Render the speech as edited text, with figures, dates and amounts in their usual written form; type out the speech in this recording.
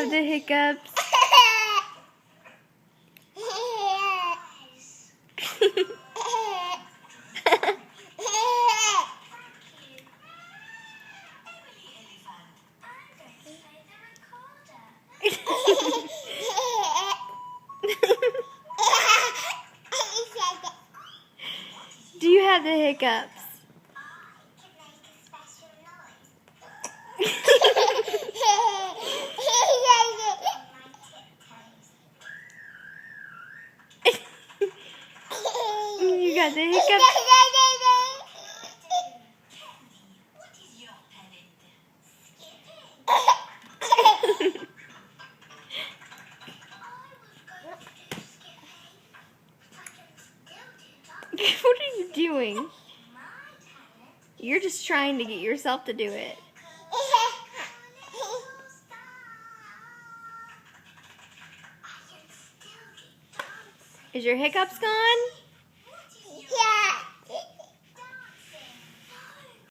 have the hiccups? Do you have the hiccups? You got the hiccups? What are you doing? You're just trying to get yourself to do it. Is your hiccups gone?